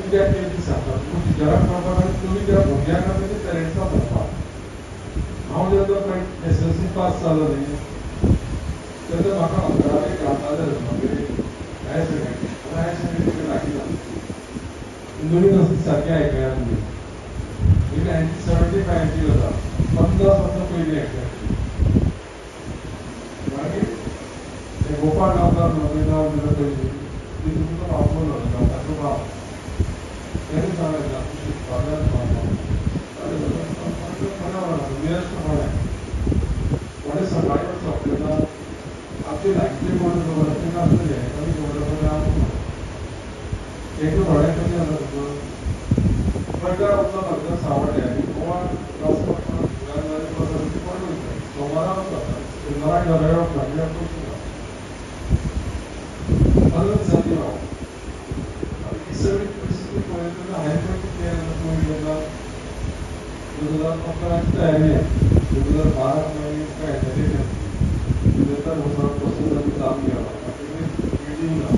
कित्याक ती सांगता पूण टिचराक कळपाक जाय तुमी त्या भुरग्यांक आनी पेरंट्सांक सांगपाक. हांव जेन्ना पळय SSLC पास जालो न्ही तेन्ना म्हाका 11वी घालताले म्हागे हायर सेकंडरी हायर सेकंडरी लागीं जालें दोनी सारकें आयकया तुमी 1975 जाता 50 वर्सां पयलीं एक्झॅक्टली. मागीर ते गोपाळ गांवकार नोकरीदार दिलं पयलीं ती तुमकां वापरलो गांवकाचो भाव तेणी सांगलें शिकपाक थोडे सकाळी वचप आपली लागींचे कोण खबर आसलेले आनी खबर एक थोड्या कमी जाता तुका कळटा वचना म्हाका सावड्डे आनी गोवा क्रॉस करता सोमाराक वता शेनवाराक घरा फाटल्यान पयशे अलग जाती हांव ही सगळी परिस्थिती पळयतना हायवेक पयलीं जेन्ना 2011ची तयारी आहे 2012 मागीर काय तेन्ना पासून आमी काम केला मिटींग ना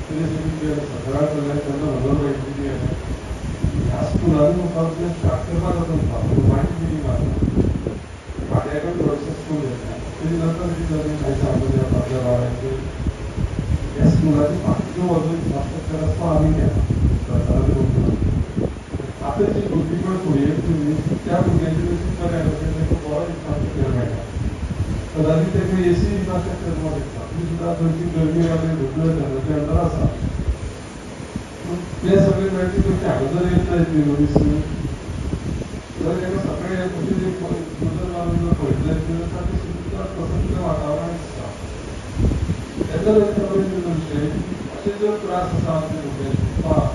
तरी सगळी सकाळ जाल्यार तेन्ना म्हजो इंजिनियर ह्या स्कुलांनी म्हाका स्टार्ट करपाक जाता वायट मिटींग आसा फाट्याकच वर्स स्कूल येता तरी नंतर कितें जालें हांवें सांगलें आपल्या बाळांचेर ह्या स्कुलाची बाकीच्यो वर्जन इन्फ्रास्ट्रक्चर आसा तो आमी केला सरकारान आतां जी भुरगीं पळय फुडें येतलीं त्या भुरग्यांची तशी बरें ताका बरो इन्फ्रास्ट्रक्चर मेळटा कदाचित ताका AC इन्फ्रास्ट्रक्चर मेळटा ती सुद्दां थंयची गर्मी आनी ढुकळ अंतर आसा पूण ते सगळें मेळटा थंयचे हांगा जर येता मनीस जाल्यार ताका सकाळी अशें जे गुजर घालून जर पळयतले जाल्यार तसो कितें वातावरण दिसता तेन्ना लक्षांत पयलीं विशय अशे जर त्रास आसा आमच्या भुरग्यांक शिकपाक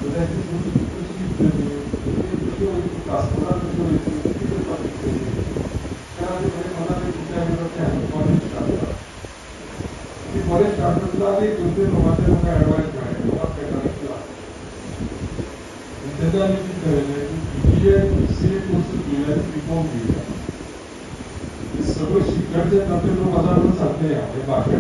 जाल्यार ती भुरगीं कशी शिकतलीं कशी वयतलीं क्लासरूमांत कशी वयतलीं कितें करपाक शिकतलीं त्या खातीर बरें मनान एक विचार येता की हांवें कॉलेज स्टार्ट करता ती कॉलेज स्टार्ट करता आनी एक 2-3 लोकांचे म्हाका एडवायस मेळ्ळें म्हाका पॅटर्निक क्लास तेन्ना आमी कितें ठरयलें की BA BCA कोर्सीस घेवया आनी BCom घेवया सगळं शिकण्याचे नंतर लोक माझा सांगते हांवें बाकीचे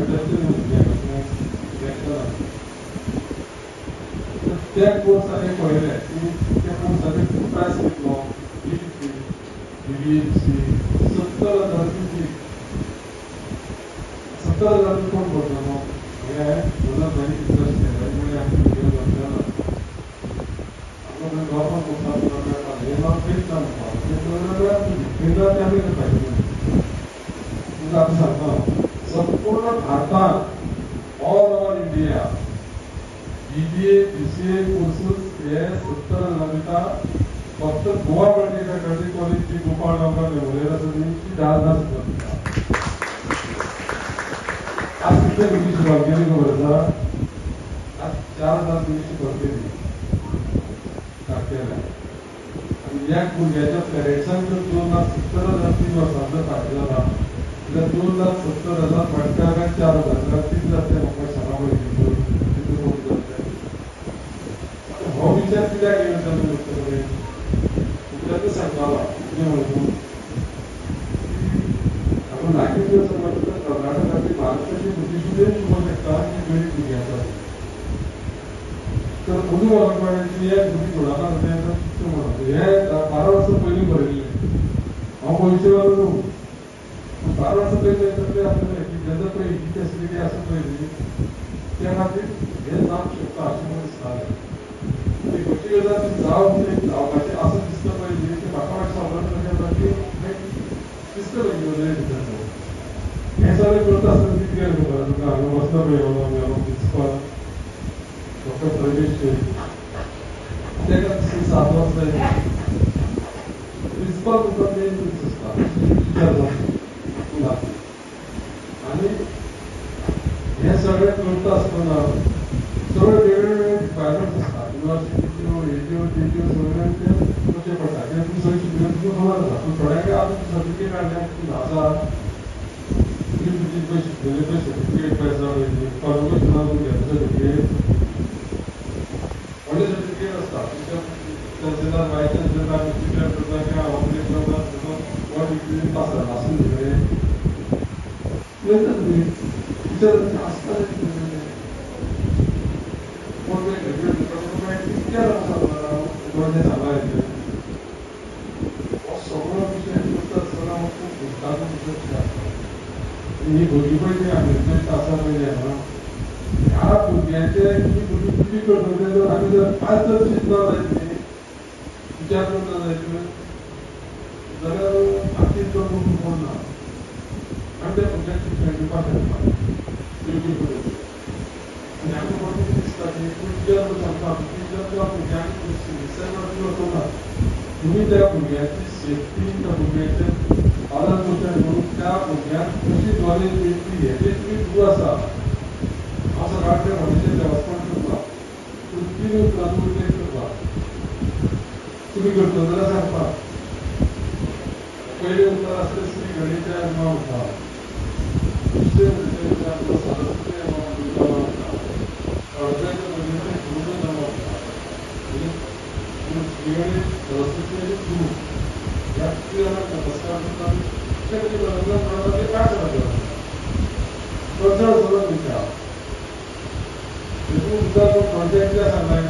त्या कोर्स हांवें पळयलें की त्या कोर्साचेर खूब प्रायस घेतलो BBA BCA 70,000 फी 70,000 कोण भरतलो हें म्हजो बरी इंट्रस्ट केलें आमी घेवन वचना आपलो गव्हर्मेंट कोर्साक हें म्हाका फेस ना म्हणपाक ते आमी करपाचें आता सांगता संपूर्ण भारतात all over India BBA BCA courses हे 70,000 दिता फक्त गोवा मल्टी कॉलेज जी गोपाळ गांवकार मेमोरियल आसा ती 10,000 सुद्दां दिता आज कितले भुरगीं शिकपाक गेली खबर आसा आज 4,000 भुरगीं शिकपाक गेली तारखेला आनी ह्या भुरग्याच्या पेरंट्सांक जर 2,70,000 फी वर्सांचो फाटो जाला 2,70,000 फाटल्या काय 4,000 किती जातले म्हाका सांगा हो विचार कित्याक येता तुमचे कडेन सांगतालो कितें म्हणून आपण लागीं जर समज कर्नाटकाची महाराष्ट्राची भुरगीं सुद्दां शिकूंक शकता जी गरीब भुरगीं आसा तर अंदू गव्हर्मेंटाची हे भुरगीं सोडना म्हणून हे 12 वर्सां पयलीं बरयल्लें हांव भविश्यवाणी न्हू 12 वर्सां पयलीं तकले आसलेले की जेन्ना पळय ही फॅसिलिटी आसा पळय न्ही त्या खातीर हे जावंक शकता अशें म्हाका दिसतालें ती खंयची गजाल जावपाचें असं दिसता पळय न्ही ती म्हाका मातशें समजून येता की दिसतलें की गजाली भितर हें सगळें करता आसतना कितें खबर तुका हांगा बसता पळय प्रिंसिपल डॉक्टर प्रवेश तेका 7 वर्सां प्रिंसिपल तुका मेन मनीस आसता टिचर जाता आनी हे सगळें करता आसतना सगळे वेगवेगळे रिक्वायरमेंट्स आसता युनिवर्सिटीच्यो हेज्यो तेज्यो सगळ्यो ते कशें पडटा कित्याक तूं सगळें शिकलें तुका खबर आसा पूण थोड्यांक आतां सर्टिफिकेट हाडल्यार तूं आसा तुजी तुजी पळय शिकलेले पळय सर्टिफिकेट पळय आसा पळय कॉन्वोकेशनाक तूं घेता सर्टिफिकेट व्हडलें सर्टिफिकेट आसता तहसीलदार वायस तहसीलदार डिस्ट्रिक्ट करता किंवा ऑपरेटर वा डिग्री पास जाला आसूं न्ही पळयता तुमी टिचर आसता कोण ग्रॅज्युएट कित्याक गोंयचे सांबाळायचे हो सगळो विशय करता आसतना खूब गुंतागुंत विशय आसता ही भुरगीं पळय ती आमचे आसा पळय ह्या भुरग्यांचे ही भुरगीं कितें करतले जर आमी जर आज जर चिंतना जायत न्ही विचार करना जायत जाल्यार आमची तो कोण ना आनी त्या भुरग्यांची फ्रेंडशिपा खेळपाक बिलकूल करूंक आनी आमी कोण कितें दिसता की टिचर सांगता टिचर त्या भुरग्यांक निसर्गाची वचना तुमी त्या भुरग्यांची सेफ्टी त्या भुरग्यांचे पालन पोशण करून त्या भुरग्यांक कशी नॉलेज मेळटली हेजे तुमी गुरू आसा हांव सकाळचे व्हडलेशें देवस्थान करता कंटिन्यू उदक करता तुमी करता जाल्यार सांगता पयलें उतर आसलें श्री गणेशा नांव उरता दुसरें म्हणजे आपलो सरस्वती नांव उरता अर्ध्याच्या भुरग्यांचें गुरू नांव उरता श्री गणेश सरस्वती आनी गुरू ह्या कितें जाणांक नमस्कार करता ते कितें करता ते काय करता कर्जळ सगळं दिता देखून उदक जो प्रोजेक्ट जे आसा न्हय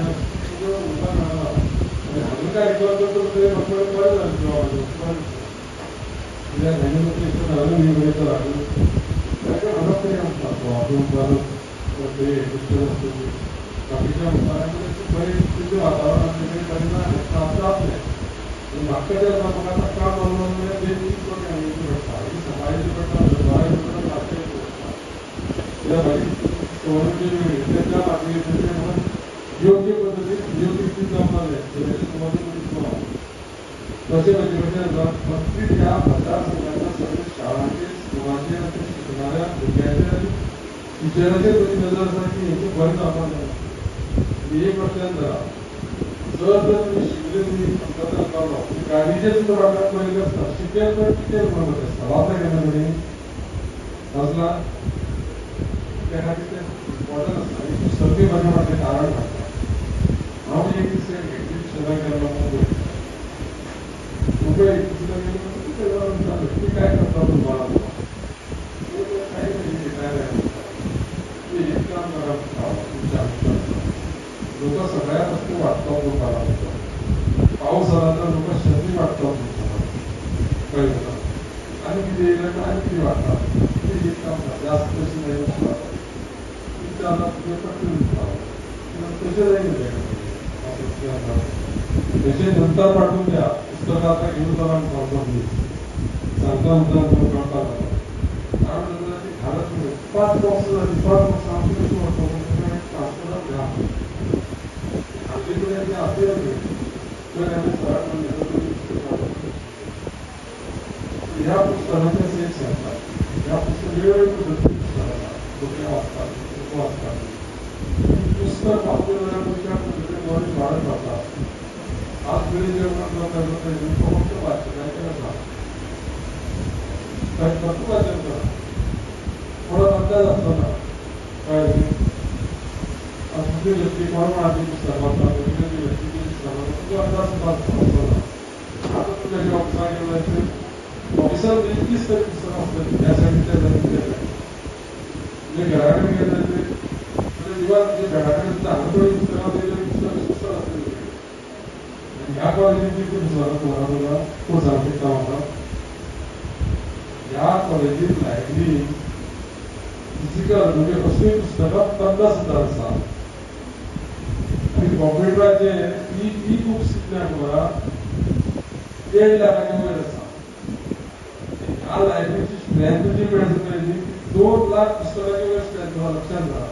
सगळं उदक मेळना आनी हांवें काय रिकॉर्ड करता ते म्हाका बरें जालें कित्याक हांवें इतलें हांवें न्ही उलयता ताका म्हाका कितें आसता प्रॉब्लम जालो ते टिचर आसतली बाकीच्या मुखार बरें तुजें वातावरण आसलें तेन्ना आमचें आपलें म्हाका जें म्हाका आतां काम जालो जाल्यार ते तीन कोटी हांवें पडटा ही सकाळची पडटा दोळ्याची पडटा रातची पडटा कित्याक म्हाजी त्या म्हाका योग्य पद्दतीन योग्य कितें जावपा जाय तशें म्हणजे कशें आसा प्रत्येक ह्या मतदारसंघाच्या सगळ्या शाळांचेर स्कुलांचेर शिकणाऱ्या भुरग्यांचेर आनी टिचरांचेर बरी नजर आसा की हें बरें जावपाक जाय एक लक्षांत धरा जर तुमी शिकले तुमी संपादन जालो गाडीचेर सुद्दां वाटाक पयलें आसता शिकेल तर टिचर म्हणून आसता वाचता केन्ना तुमी वाचला त्या खातीर तें इम्पॉर्टंट आसता ही सगळी म्हाज्या फाटलें कारण आसता हांव एक दीस एक्झिबिशनाक गेल्लो मुंबय तुम्ही काय करता तुम्हाला काही एक काम करा लोक सगळ्या वस्तू वाटतात लोकांना पाऊस आला तर लोक शेती वाटतात कळलं आणि किती येईल आणि किती वाटतात ते एक काम करा जास्त पैसे नाही तसे तसे नंतर पाठवून द्या पुस्तक आता घेऊन चला सांगता करता कारण घालत नाही 5 बॉक्स झाली 5 बॉक्स आमची कशी वाटतो ट्रान्सफर घ्या आपल्याकडे जे असेल तर आम्ही ह्या पुस्तकाचे सेट सांगतात या पुस्तक वेगवेगळ्या पद्धतीने पुस्तक वाचतात वाचतात पुस्तक वाचलेल्या पद्धतीने नॉलेज वाढत जातात आज वेळी जेवण फक्त वाचनाचे आसा फक्त वाचन करा थोडा अंदाज असताना काय तुझे व्यक्ती कोण आधी पुस्तक वाचतात तुझे व्यक्ती तुझा अंदाज असताना आता तुझ्या जे ऑफिसात गेलं ऑफिसर 20 तरी पुस्तक असतात त्यासाठी त्या म्हणजे घराकडे गेलं म्हणजे दिवस जे घराकडे चांगलं पुस्तकात पुस्तक असते ह्या कॉलेजीची तुम्हाला तो सांगितला होता ह्या कॉलेजीत लायब्ररी फिजिकल म्हणजे असली पुस्तकां 50,000 आसा आणि कॉम्प्युटराचे ई बुक्स कितल्याक वरा 1.5 लाखाच्या वयर आसा ह्या लायब्ररीची स्ट्रेंथ जी मेळटली 2 लाख पुस्तकांची वयर स्ट्रेंथ लक्षात घ्या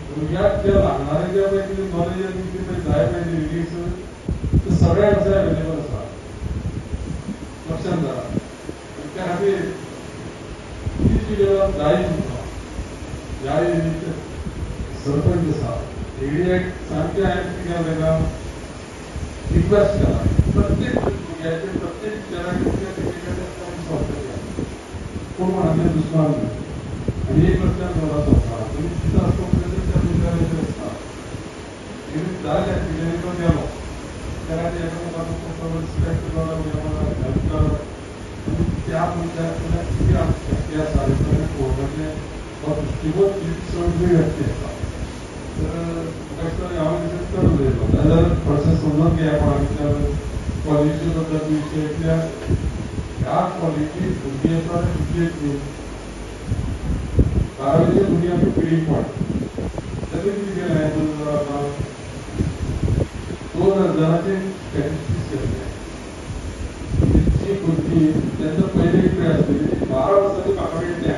भुरग्याक जे लागणारे जे पळय नॉलेज आनी कितें जाय पळय रिलीज सगळ्यांक अवेलेबल आसा लक्षात घ्या त्या खातीर कितें कितें जाय ह्या एरियेचे सरपंच आसा एरियेक सामकें हांवें कितें केलें ताका रिक्वेस्ट केला प्रत्येक भुरग्याचे प्रत्येक टिचराक कोण कोणाचे दुस्मान आनी एक लक्षात दवरा सरकार तुमी कितें आसता त्या भुरग्याचेर आसता जाय कितें तो गेलो त्या खातीर एकामेकांक रिस्पेक्ट करप त्या भुरग्याक कितें शक्य आसा कोर्टाचें दृश्टीकोन चड वेळ व्यक्ती आसा तर म्हाका दिसता हांव चढ जायला जाल्यार थोडेशें समजून घेवया कोणाकडच्यान क्वॉलिटी बद्दल विशय कित्याक ह्या क्वॉलिटी भुरगीं आसा आनी भुरगीं बारावेच्या भुरगीं आमी पिडीक पडटा तेन्ना कितें केलें हांवें 2000चे स्टॅटिस्टिक्स केल्ले जी भुरगीं तेंचो पयली पिढी आसतली 12 वर्सांची म्हाका मेळटली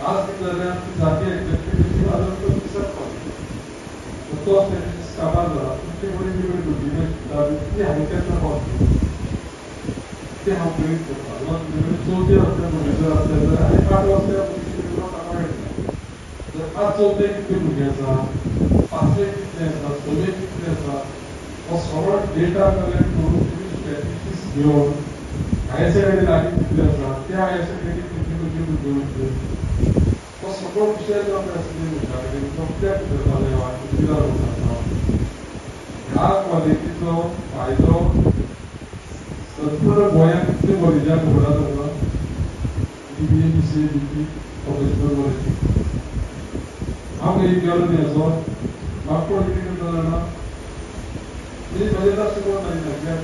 आज कितें जालें आमची जाती एक्झॅक्टली अजून दिसत तो स्टॅटिस्टिक्स काबार जाला तुमचे कडेन वेगळी भुरगीं ती हांवें केन्ना पावतली ते हांव प्रेरीत करता चवथी वर्साच्या भुरगीं जर आसले जाल्यार आनी 5 वर्साच्या भुरगीं म्हाका मेळटलें जर 5 चवथे कितले भुरगीं आसा 5वे कितले आसा 6वे कितले आसा हो सगळो डेटा कलेक्ट करून तुमी स्टॅटिस्टिक्स घेवन हायर सेकंडरी लागीं कितले आसा त्या हायर सेकंडरी कितली भुरगीं भुरगीं हो सगळो विशय जो आमी आसली म्हज्या कडेन तो कित्याक करताले वा कित्याक करता ह्या क्वॉलिटीचो फायदो संपूर्ण गोंयांत कितले कॉलेजांक खबर आसा तुका BBA BCA DP professional college हांव खंय गेलो न्ही असो म्हाका कोण कितें करता जाणा म्हणजे म्हजें लक्ष कोण जायना कित्याक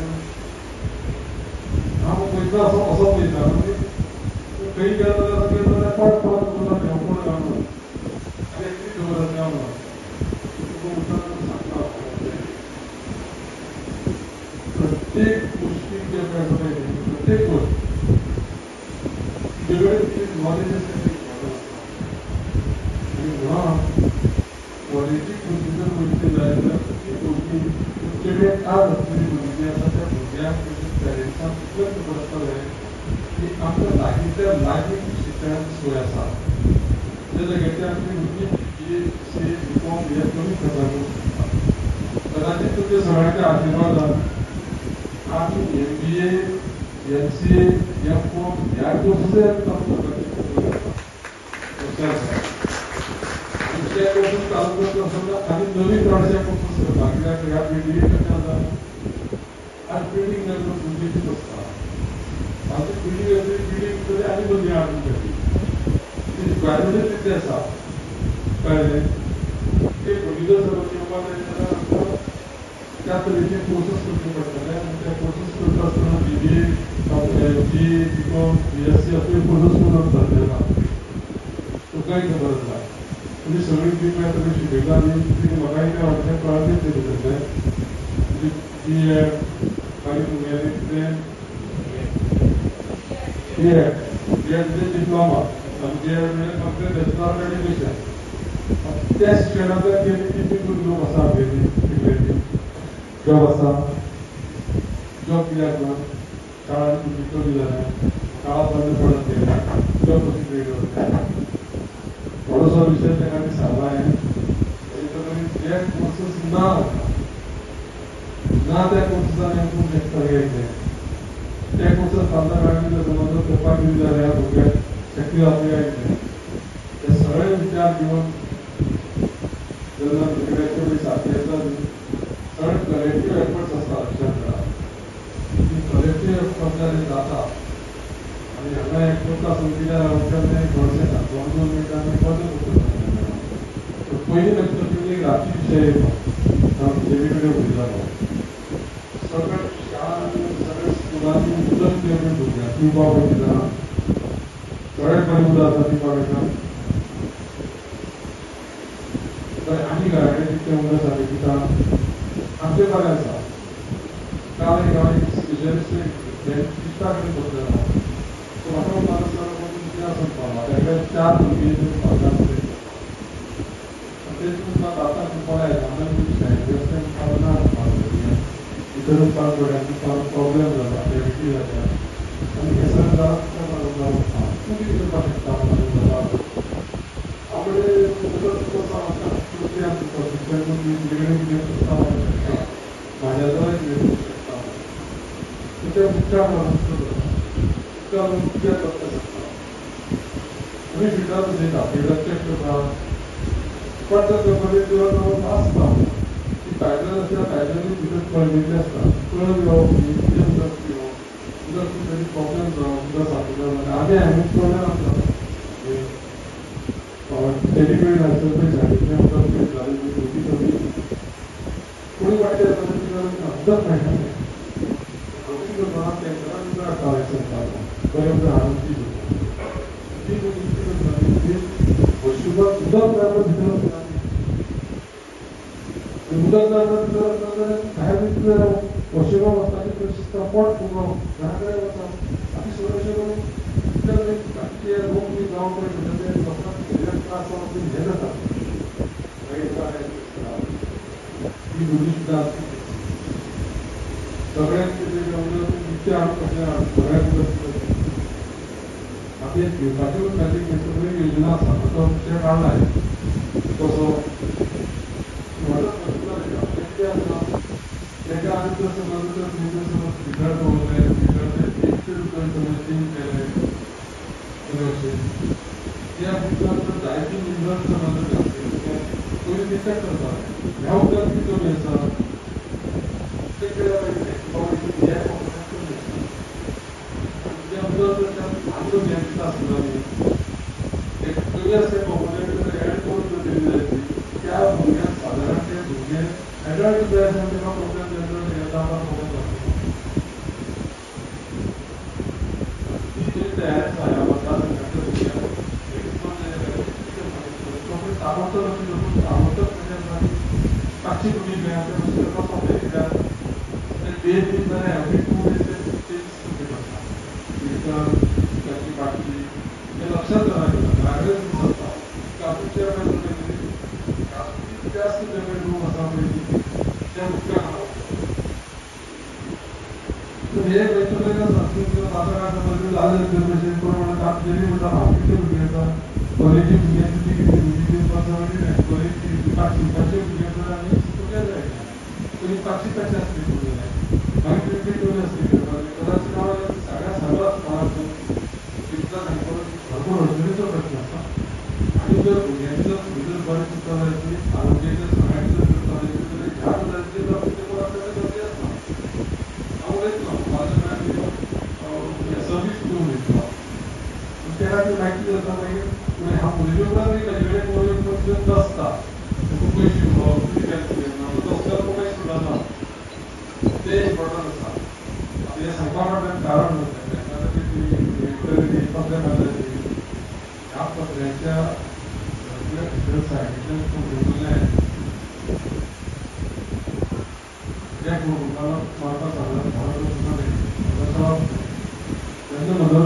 हांव पयता असो पयता म्हणजे खंय गेलो जाल्यार पट कोण घालना आनी कितें खबर आसा हांव तुका उठून सांगता प्रत्येक गोष्टीक जे पळय प्रत्येक गोष्ट वेगवेगळे नॉलेज आसता आणि म्हणून क्वॉलिटी भुरगीं जर वयतली जाल्यार ती भुरगीं तुमचे कडेन आज आसलेली भुरगीं आसा त्या भुरग्यांक पेरंट्सांक कितलें खबर आसतलें की आमच्या लागींच्या लागीं शिक्षणाची सोय आसा त्या जाग्याचेर आमची भुरगीं BA CA BCom हे कमी खबर शकता कदाचित तुमच्या सगळ्यांच्या आशिर्वादान आमी MBA MCA M.Com ह्या कोर्सीचे आमी दुसऱ्या कोर्सीस चालू करता आसतना आनी नवीन थोडेशे कोर्सीस करता कित्याक ह्या बिल्डिंगे कशें आसा आज बिल्डींग जाल्यार भुरगींचीच आसता आमची बिल्डींग आसली बिल्डींग तरी आनी भुरगीं हाडून घेतली ती रिक्वायरमेंट कितें आसा कळ्ळें ते भुरगीं जर समज येवपाक जाय जाल्यार आमकां त्या तरेचे कोर्सीस करचे पडटले आनी त्या कोर्सीस करता आसतना BBA MBA BCom BSc असले कोर्सीस करून जातले तुकाय खबर आसा तुमी सगळी टीम तरी शिकयता आनी तुमी म्हाकाय काय वाटलें कळ्ळें तें भितरलें BEd मागीर तुगेलें कितें BEd डिप्लोमा आनी BEd म्हणजे फक्त बॅचलर एड्युकेशन त्या शिक्षणांतल्यान गेली कितली लोक आसा आमगेली जॉब आसा जॉब कित्याक ना शाळा तुमची कमी जाल्या शाळा बंद पडत गेल्या जॉब कशी क्रिएट करता थोडोसो विशय ताका मी सांगला हांवें जे कोर्सीस ना त्या कोर्सीसान आमकां नेक्स्ट घ्यायचें त्या कोर्सीस फाल्ला काडली जर समज पेपर दिली जाल्यार भुरग्याक शक्य जातली गायचें हे सगळे विचार घेवन जेन्ना भुरग्याचे सारकें येता सगळे कलेक्टीव एफर्ट्स आसता लक्षांत घरा ती कलेक्टीव एफर्ट जाले जाता आनी हांगा एक करता संख्या तें थोडेशें 2 मिनटांनी बदल करता पयलीं लक्षांत एक रातची विशय येता जेवी कडेन उलयतालो सगळे शाळांनी सगळे स्कुलांनी उदक पेमेंट भुरग्यांक पिवपाक वयता सगळे कडेन उदक आसा पिवपाक वयता आनी घराकडे कितलें उदक आसा पिता आमचे बरें आसा काल एक हांव एक स्पेशलिस्ट डेंटिस्टा कडेन बसलेलो सो म्हाका म्हणपाक लागलो कितें आसा म्हाका 4 भुरगीं म्हाका तेतून म्हाका आतां पळय आनंद ना भितर पास गोड्यांचो प्रॉब्लेम जाला डेबिटी जाता आनी हे सगळें जाला तूं कितें करपाक शकता म्हाज्या शकता ते उपचार उपचार कित्याक करता शकता आमी फिल्डार उलयता फिल्डार चॅक करता पण त्या पेपरीचो आसता ती पॅटर्न आसता पॅटर्नी भितर कळमिल्ली आसता कळ घेवप कितें उदक पिवप उदक तरी प्रॉब्लेम जावप उदक सारकें आमी हांवें प्रॉब्लेम आसता डेडिकेटेड आसता पळय सायडींतल्यान उदक जालें भुरगीं कोणी वाटते उदक मेळटा पर्यंत हाडून ती वर्षभर उदक मेळटा भितर उदक मेळटा भायर भितर वर्षभर वचपाची परिस्थिती पोट फुगो घरा कडेन वचप आमी सगळें करून बाकीचे लोक बी जावं पळय लोकांक त्रास जावप हे जाता ही भुरगीं सुद्दां सगळ्यांक नित्य हाडून कशें सगळ्यांक आपले घेवपाचे खातीर सगळ्यो योजना आसा तो विशय काडलाय कसो तेका आनी जर समज भितर दवरले भितर 100 रुपया समज टीम केले त्या भितर जायती मिनरल्स समज पयलीं डिटेक्ट करता ह्या उदक बी कमी आसा ते केल्या पाहिजे आमचं बँकेचा असला एक कमी असते कॉम्पोनेंट ऍड करून जर दिली जायची त्या भुरग्यांक सादारण ते भुरगे एडल्ट जे आसा तेका प्रॉब्लेम जनरल येता प्रॉब्लेम जाता ती तरी तयार आसा ह्या वर्साक ताबडतोब ताबडतोब पांचशी कोटी मेळटा बेल बी जाल्यार एवरी 2 days त्याची बाटली हे लक्षात धरायचं लागेल जाता कापूच्या जास्त जमीन रूम असा पाहिजे त्या उदकाक तर हे वेगवेगळ्या संस्कृतीच्या बाजारामध्ये लाल जनरेशन प्रमाणे काप जरी म्हणटा भावकीचे भुरगे आसा कॉलेजी भुरग्यांची ती कितें भुरगीं दिवपाची नाही कॉलेजी 500 भुरग्यांक आनी तुगे जाय तरी 500 आसली तुगे जाय मागीर क्रिकेट कमी आसली कदाचित सगळ्या सर्वात भरपूर अडचणीचो प्रश्न आसा आणि जर भुरग्यांची जर भितर बरें चिंतता जायची आरोग्याच्या सगळ्यांची जर चिंतता जायची जाल्यार ह्या गजालीचेर ते कोण आपल्याला गरजे आसना हांव उलयतलो म्हाज्या सर्वीस घेवन वयतलो त्या खातीर माहिती जाता मागीर हांव उलयले उपरांत ताजे कडेन कोण आसता पयशे उलोवप कितें तसलो कोणूय सुद्दां ना ते इम्पॉर्टंट आसा हे सांगपा फाटल्यान कारण ह्या पत्र्याच्या सायडीच्यान जे लोकांना मारपाक सांगला त्यांच्या नजर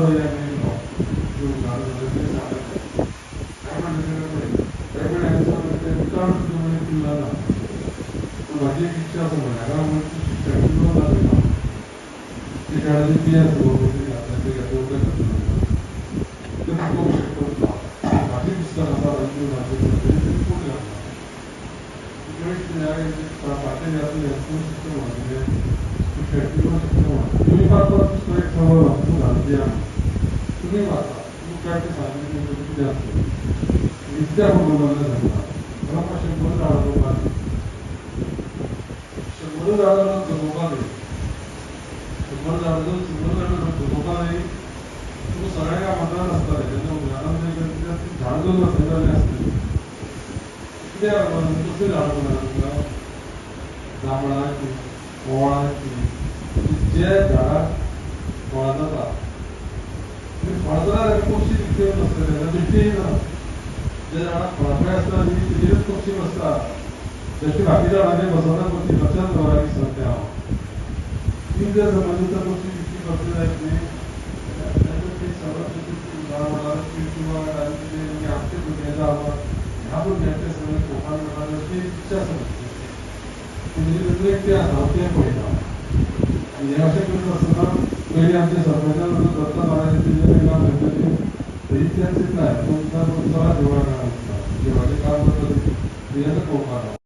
माझी एक इच्छा आसा ते खेळाची ती आसा माझी दिसता आसा तुम्ही पाहता एक सवाल तुम्ही वाचा तुम्ही काय ते सांगितले किती असतो विद्या कुटुंबाला सांगतात मला 100 झाडां 100 झाडांना जगोवपा जाय 100 झाडां जगोवपा जाय तुका सगळ्या कामांतल्यान आसतालें जेन्ना उदाहरण झाड जर नासलें जाल्यार आसतलें कित्याक कसलीं झाडां म्हणटा तुका जांबळांची ओंवळांची जे झाडाक फळां जाता फळ जाल्यार पक्षी दिसते नासतले दिसते ना जे झाडाक फळां आसता तेजेरूच पक्षी बसता जशी बाकी झाडांचेर बसना पक्षी लक्षात दवरा की सांगते हांव ती जर समज पक्षी दिसली बसले जायत न्ही किंवा आमचे भुरग्यांचा आवाज ह्या भुरग्यांचे सगळे कोंकण म्हणा अशी इच्छा समजते म्हणजे एक ते आसा तें पळयता आनी हे अशें करीत आसतना पयलीं आमचे सरपंचान दत्ता महाराजांचे जे काम घेतले इतिहास चिंतलाय तो देवाचें काम करता पळोवपाक